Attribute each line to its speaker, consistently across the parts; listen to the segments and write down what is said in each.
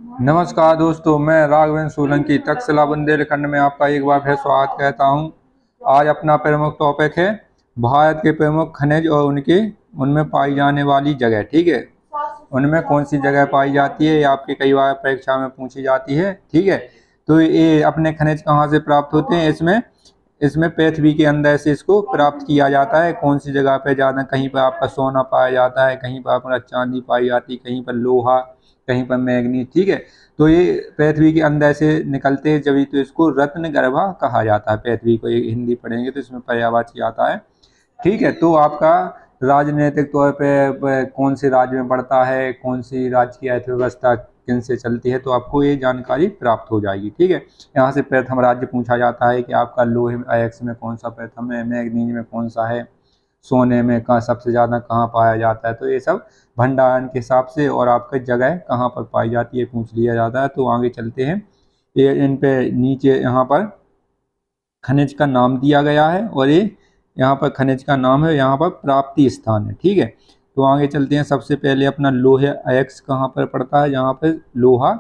Speaker 1: नमस्कार दोस्तों, मैं राघवेंद्र सोलंकी तक्षशिला बुंदेलखंड में आपका एक बार फिर स्वागत कहता हूं। आज अपना प्रमुख टॉपिक है भारत के प्रमुख खनिज और उनमें पाई जाने वाली जगह। ठीक है, उनमें कौन सी जगह पाई जाती है, ये आपके कई बार परीक्षा में पूछी जाती है। ठीक है, तो ये अपने खनिज कहाँ से प्राप्त होते हैं? इसमें इसमें पृथ्वी के अंदर से इसको प्राप्त किया जाता है। कौन सी जगह पे ज़्यादा? कहीं पर आपका सोना पाया जाता है, कहीं पर अपना चांदी पाई जाती है, कहीं पर लोहा, कहीं पर मैग्नीज। ठीक है, तो ये पृथ्वी के अंदर से निकलते हैं, जब तो इसको रत्न गर्भा कहा जाता है। पृथ्वी को ये हिंदी पढ़ेंगे तो इसमें पर्यायवाची आता है। ठीक है, तो आपका राजनीतिक तौर पे कौन से राज्य में पड़ता है, कौन सी राज्य की अर्थव्यवस्था किन से चलती है, तो आपको ये जानकारी प्राप्त हो जाएगी। ठीक है, यहाँ से प्रथम राज्य पूछा जाता है कि आपका लोहे अयस्क में कौन सा प्रथम है, मैग्नीज में कौन सा है, सोने में कहाँ सबसे ज़्यादा कहाँ पाया जाता है। तो ये सब भंडारण के हिसाब से और आपकी जगह कहाँ पर पाई जाती है पूछ लिया जाता है। तो आगे चलते हैं। ये इन पे नीचे यहाँ पर खनिज का नाम दिया गया है और ये यहाँ पर खनिज का नाम है, यहाँ पर प्राप्ति स्थान है। ठीक है, तो आगे चलते हैं। सबसे पहले अपना लोहे अयस्क कहाँ पर पड़ता है? यहाँ पर लोहा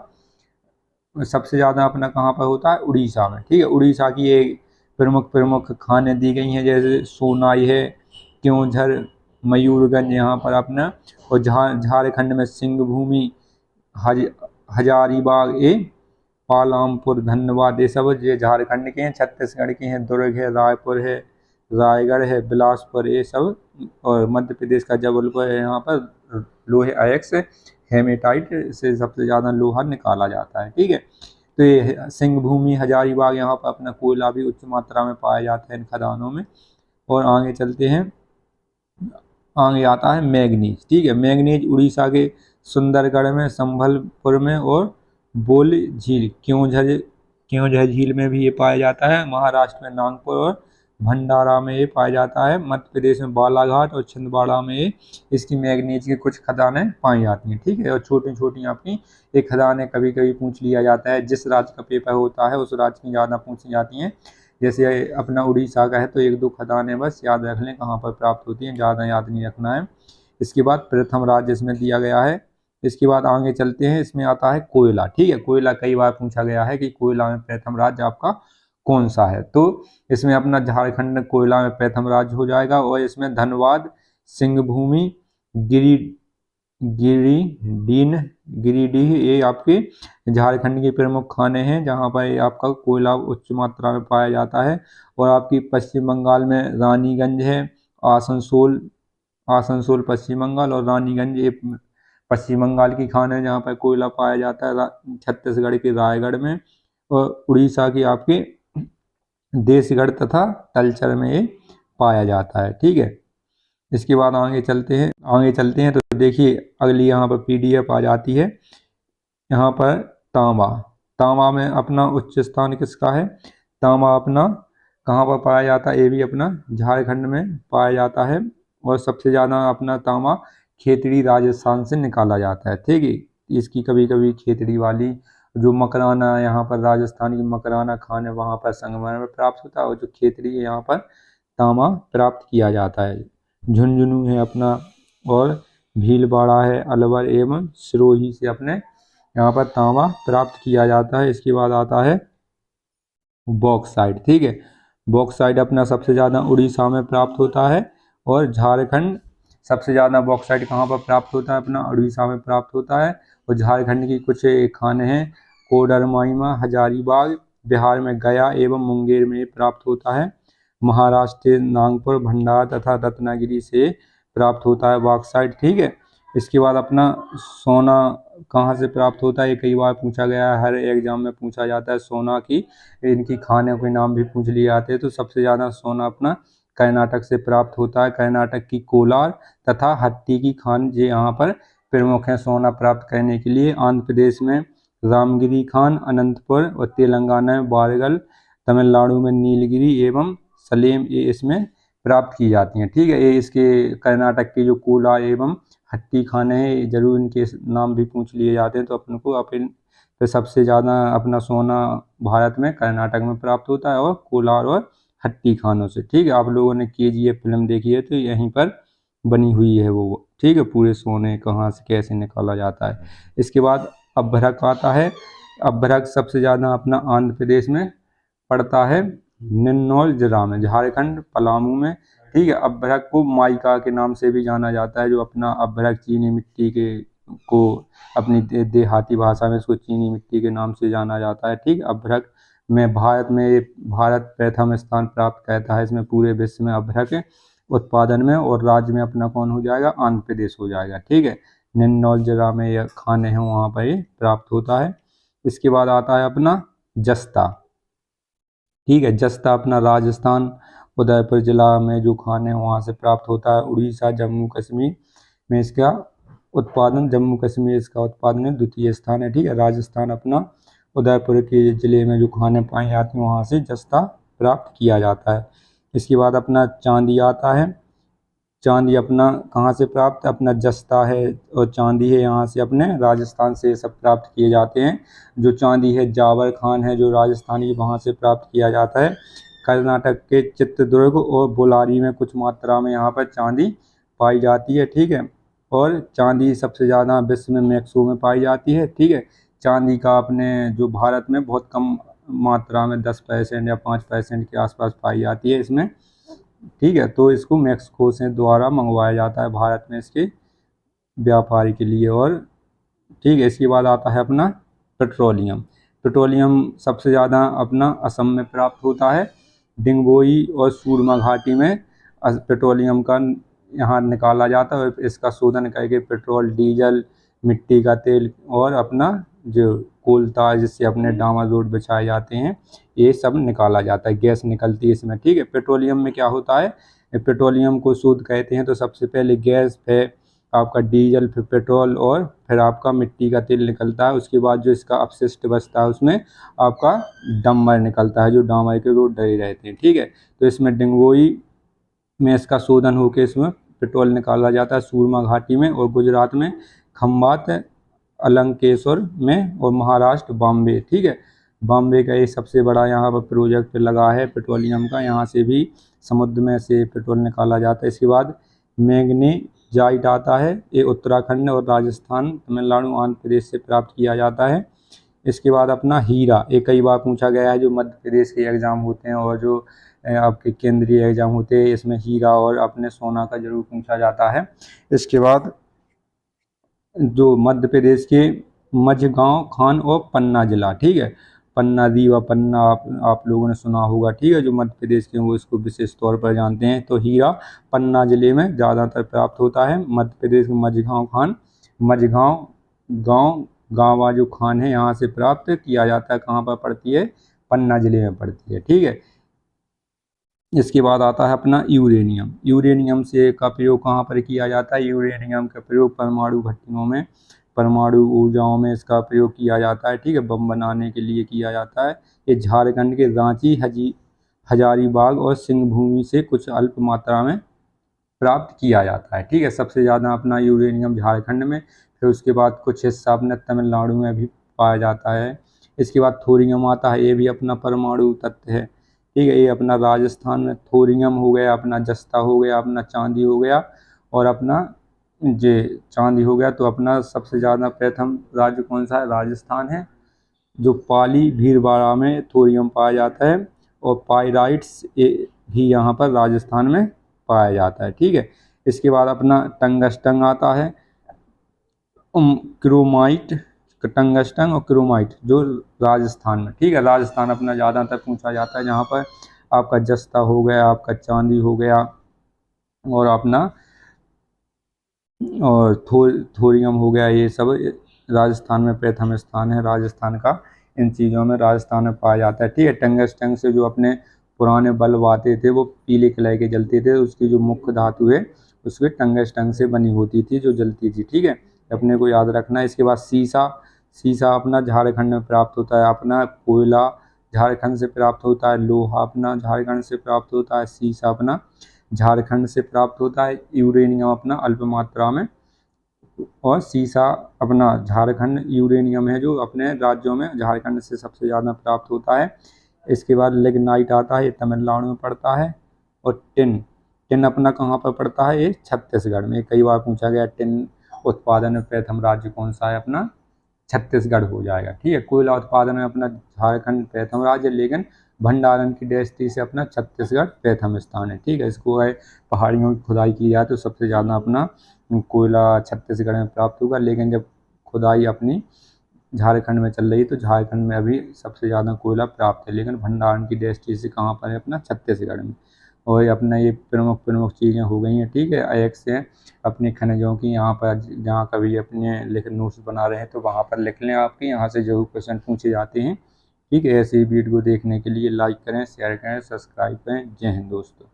Speaker 1: सबसे ज़्यादा अपना कहाँ पर होता है? उड़ीसा में। ठीक है, उड़ीसा की ये प्रमुख प्रमुख खानें दी गई हैं, जैसे सोनाई है, क्योंझर, मयूरगंज यहाँ पर अपना, और झारखंड में सिंहभूमि, हजारीबाग, ये पालामपुर, धनबाद, ये सब ये झारखंड के हैं। छत्तीसगढ़ के हैं, दुर्ग है, रायपुर है, रायगढ़ है, बिलासपुर, ये सब। और मध्य प्रदेश का जबलपुर है। यहाँ पर लोहे अयस्क हेमेटाइट से सबसे ज़्यादा लोहा निकाला जाता है। ठीक है, तो ये सिंहभूमि, हजारीबाग, यहाँ पर अपना कोयला भी उच्च मात्रा में पाया जाता है इन खदानों में। और आगे चलते हैं। आगे आता है मैग्नीज। ठीक है, मैग्नीज उड़ीसा के सुंदरगढ़ में, संभलपुर में और बोल झील, क्योंझर झील में भी ये पाया जाता है। महाराष्ट्र में नागपुर और भंडारा में ये पाया जाता है। मध्य प्रदेश में बालाघाट और छिंदवाड़ा में ये इसकी मैग्नीज की कुछ खदानें पाई जाती हैं। ठीक है, और छोटी छोटी आपकी ये खदानें कभी कभी पूछ लिया जाता है। जिस राज्य का पेपर होता है उस राज्य की ज़्यादा पूछी जाती हैं। जैसे अपना उड़ीसा का है तो एक दो खदानें बस याद रख लें कहाँ पर प्राप्त होती हैं, ज़्यादा याद नहीं रखना है। इसके बाद प्रथम राज्य इसमें दिया गया है। इसके बाद आगे चलते हैं। इसमें आता है कोयला। ठीक है, कोयला कई बार पूछा गया है कि कोयला में प्रथम राज्य आपका कौन सा है, तो इसमें अपना झारखंड कोयला में प्रथम राज्य हो जाएगा। और इसमें धनबाद, सिंहभूमि, गिरी गिरिडीह, ये आपके झारखंड के प्रमुख खाने हैं जहाँ पर ये आपका कोयला उच्च मात्रा में पाया जाता है। और आपकी पश्चिम बंगाल में रानीगंज है, आसनसोल पश्चिम बंगाल, और रानीगंज ये पश्चिम बंगाल की खान है जहाँ पर कोयला पाया जाता है। छत्तीसगढ़ के रायगढ़ में, और उड़ीसा की आपके देशगढ़ तथा तलचर में ये पाया जाता है। ठीक है, इसके बाद आगे चलते हैं तो देखिए अगली यहाँ पर PDF आ जाती है। यहाँ पर तांबा में अपना उच्च स्थान किसका है? तांबा अपना कहाँ पर पाया जाता है? ये भी अपना झारखंड में पाया जाता है। और सबसे ज़्यादा अपना तांबा खेतड़ी राजस्थान से निकाला जाता है। ठीक है, इसकी कभी कभी खेतड़ी वाली जो मकराना, यहाँ पर राजस्थान की मकराना खान है, वहाँ पर संगमरमर में प्राप्त होता है। और जो खेतड़ी है यहाँ पर तांबा प्राप्त किया जाता है। झुंझुनू है अपना, और भीलवाड़ा है, अलवर एवं सिरोही से अपने यहाँ पर तांबा प्राप्त किया जाता है। इसके बाद आता है बॉक्साइट। ठीक है, बॉक्साइट अपना सबसे ज़्यादा उड़ीसा में प्राप्त होता है। और झारखंड सबसे ज़्यादा बॉक्साइट कहाँ पर प्राप्त होता है? अपना उड़ीसा में प्राप्त होता है। और झारखंड की कुछ खाने हैं, कोडरमाईमा, हजारीबाग, बिहार में गया एवं मुंगेर में प्राप्त होता है। महाराष्ट्र नागपुर, भंडारा तथा रत्नागिरी से प्राप्त होता है बॉक्साइट। ठीक है, इसके बाद अपना सोना कहाँ से प्राप्त होता है? ये कई बार पूछा गया है, हर एग्जाम में पूछा जाता है सोना की, इनकी खाने के नाम भी पूछ लिए जाते हैं। तो सबसे ज़्यादा सोना अपना कर्नाटक से प्राप्त होता है। कर्नाटक की कोलार तथा हट्टी की खान ये यहाँ पर प्रमुख हैं सोना प्राप्त करने के लिए। आंध्र प्रदेश में रामगिरी खान, अनंतपुर, और तेलंगाना में वारंगल, तमिलनाडु में नीलगिरी एवं सलेम ये इसमें प्राप्त की जाती हैं। ठीक है, ये इसके कर्नाटक के जो कोलार एवं हट्टी खाने हैं जरूर इनके नाम भी पूछ लिए जाते हैं। तो अपन को अपन तो सबसे ज़्यादा अपना सोना भारत में कर्नाटक में प्राप्त होता है, और कोलार और हट्टी खानों से। ठीक है, आप लोगों ने KGF फिल्म देखी है तो यहीं पर बनी हुई है वो। ठीक है, पूरे सोने कहाँ से कैसे निकाला जाता है। इसके बाद अभ्रक आता है। अभ्रक सबसे ज़्यादा अपना आंध्र प्रदेश में पड़ता है, निन्नौल जिला में, झारखंड पलामू में। ठीक है, अभ्रक को माइका के नाम से भी जाना जाता है, जो अपना अभ्रक चीनी मिट्टी के को अपनी देहाती भाषा में इसको चीनी मिट्टी के नाम से जाना जाता है। ठीक, अभ्रक में भारत प्रथम स्थान प्राप्त करता है इसमें पूरे विश्व में अभ्रक उत्पादन में, और राज्य में अपना कौन हो जाएगा, आंध्र प्रदेश हो जाएगा। ठीक है, निन्नौल जिला में यह खाने हैं वहाँ पर ये प्राप्त होता है। इसके बाद आता है अपना जस्ता। ठीक है, जस्ता अपना राजस्थान उदयपुर जिला में जो खाने हैं वहाँ से प्राप्त होता है। उड़ीसा जम्मू कश्मीर में इसका उत्पादन, जम्मू कश्मीर इसका उत्पादन है, द्वितीय स्थान है। ठीक है, राजस्थान अपना उदयपुर के जिले में जो खाने पाए जाते हैं वहाँ से जस्ता प्राप्त किया जाता है। इसके बाद अपना चांदी आता है। चांदी अपना कहाँ से प्राप्त, अपना जस्ता है और चांदी है, यहाँ से अपने राजस्थान से सब प्राप्त किए जाते हैं। जो चांदी है जावर खान है जो राजस्थानी, वहाँ से प्राप्त किया जाता है। कर्नाटक के चित्रदुर्ग और बोलारी में कुछ मात्रा में यहाँ पर चांदी पाई जाती है। ठीक है, और चांदी सबसे ज़्यादा विश्व में मैक्सो में पाई जाती है। ठीक है, चांदी का अपने जो भारत में बहुत कम मात्रा में 10% या 5% के आसपास पाई जाती है इसमें। ठीक है, तो इसको मैक्सिको से द्वारा मंगवाया जाता है भारत में इसके व्यापारी के लिए। और ठीक है, इसके बाद आता है अपना पेट्रोलियम। पेट्रोलियम सबसे ज़्यादा अपना असम में प्राप्त होता है। डिंगबोई और सूरमा घाटी में पेट्रोलियम का यहाँ निकाला जाता है, और इसका शोधन करके पेट्रोल, डीजल, मिट्टी का तेल और अपना जो कोयला है जिससे अपने डामर रोड बिछाए जाते हैं, ये सब निकाला जाता है, गैस निकलती है इसमें। ठीक है, पेट्रोलियम में क्या होता है, पेट्रोलियम को शुद्ध कहते हैं तो सबसे पहले गैस, फिर आपका डीजल, फिर पेट्रोल और फिर आपका मिट्टी का तेल निकलता है। उसके बाद जो इसका अपशिष्ट बचता है उसमें आपका डामर निकलता है, जो डामर के रोड डले रहते हैं। ठीक है, तो इसमें डिंगोई में इसका शोधन होकर इसमें पेट्रोल निकाला जाता है, सूरमा घाटी में, और गुजरात में खंभात, अलंकेश्वर में, और महाराष्ट्र बॉम्बे। ठीक है, बॉम्बे का ये सबसे बड़ा यहाँ पर प्रोजेक्ट लगा है पेट्रोलियम का, यहाँ से भी समुद्र में से पेट्रोल निकाला जाता है। इसके बाद मैग्नीजाइट आता है, ये उत्तराखंड और राजस्थान, तमिलनाडु, आंध्र प्रदेश से प्राप्त किया जाता है। इसके बाद अपना हीरा, ये कई बार पूछा गया है, जो मध्य प्रदेश के एग्ज़ाम होते हैं और जो आपके केंद्रीय एग्ज़ाम होते हैं, इसमें हीरा और अपने सोना का जरूर पूछा जाता है। इसके बाद जो मध्य प्रदेश के मझगांव, खान और पन्ना जिला। ठीक है, पन्ना, रीवा पन्ना आप लोगों ने सुना होगा। ठीक है, जो मध्य प्रदेश के वो इसको विशेष तौर पर जानते हैं। तो हीरा पन्ना जिले में ज़्यादातर प्राप्त होता है। मध्य प्रदेश में मझगांव खान, मझगांव गाँव जो खान है यहाँ से प्राप्त किया जाता है। कहाँ पर पड़ती है, पन्ना जिले में पड़ती है। ठीक है, इसके बाद आता है अपना यूरेनियम। यूरेनियम से का प्रयोग कहाँ पर किया जाता है, यूरेनियम का प्रयोग परमाणु भट्टियों में, परमाणु ऊर्जाओं में इसका प्रयोग किया जाता है। ठीक है, बम बनाने के लिए किया जाता है। ये झारखंड के रांची, हजारीबाग और सिंहभूमि से कुछ अल्प मात्रा में प्राप्त किया जाता है। ठीक है, सबसे ज़्यादा अपना यूरेनियम झारखंड में, फिर उसके बाद कुछ हिस्सा अपने तमिलनाडु में भी पाया जाता है। इसके बाद थोरियम आता है, ये भी अपना परमाणु तत्व है। ठीक है, ये अपना राजस्थान में थोरियम हो गया, अपना जस्ता हो गया, अपना चांदी हो गया, और अपना जे चांदी हो गया। तो अपना सबसे ज़्यादा प्रथम राज्य कौन सा है, राजस्थान है। जो पाली भीलवाड़ा में थोरियम पाया जाता है, और पाइराइट्स भी यहाँ पर राजस्थान में पाया जाता है। ठीक है, इसके बाद अपना टंगस्टन आता है, क्रोमाइट, टंगस्टन और क्रोमाइट, जो राजस्थान में। ठीक है, राजस्थान अपना ज़्यादातर पूछा जाता है, जहाँ पर आपका जस्ता हो गया, आपका चांदी हो गया, और अपना और थोरियम हो गया, ये सब राजस्थान में प्रथम स्थान है राजस्थान का। इन चीज़ों में राजस्थान में पाया जाता है। ठीक है, टंगस्टन से जो अपने पुराने बल्ब आते थे वो पीले कलर के जलते थे, उसकी जो मुख्य धातु है उसके टंगस्टन से बनी होती थी, जो जलती थी। ठीक है, अपने को याद रखना है। इसके बाद सीसा अपना झारखंड में प्राप्त होता है। अपना कोयला झारखंड से प्राप्त होता है। लोहा अपना झारखंड से प्राप्त होता है। सीसा अपना झारखंड से प्राप्त होता है। यूरेनियम अपना अल्प मात्रा में, और सीसा अपना झारखंड, यूरेनियम है जो अपने राज्यों में झारखंड से सबसे ज़्यादा प्राप्त होता है। इसके बाद लिग्नाइट आता है, ये तमिलनाडु में पड़ता है। और टिन अपना कहाँ पर पड़ता है, ये छत्तीसगढ़ में। कई बार पूछा गया टिन उत्पादन में प्रथम राज्य कौन सा है, अपना छत्तीसगढ़ हो जाएगा। ठीक है, कोयला उत्पादन में अपना झारखंड प्रथम राज्य, लेकिन भंडारण की दृष्टि से अपना छत्तीसगढ़ प्रथम स्थान है। ठीक है, इसको है पहाड़ियों की खुदाई की जाए तो सबसे ज़्यादा अपना कोयला छत्तीसगढ़ में प्राप्त होगा, लेकिन जब खुदाई अपनी झारखंड में चल रही है तो झारखंड में अभी सबसे ज़्यादा कोयला प्राप्त है, लेकिन भंडारण की दृष्टि से कहाँ पर है, अपना छत्तीसगढ़ में। और अपना ये प्रमुख प्रमुख चीज़ें हो गई हैं। ठीक है, एक से अपने खनिजों की यहाँ पर जहाँ कभी अपने नोट्स बना रहे हैं तो वहाँ पर लिख लें, आपके यहाँ से जरूर क्वेश्चन पूछे जाते हैं। ठीक है, ऐसे ही वीडियो देखने के लिए लाइक करें, शेयर करें, सब्सक्राइब करें। जय हिंद दोस्तों।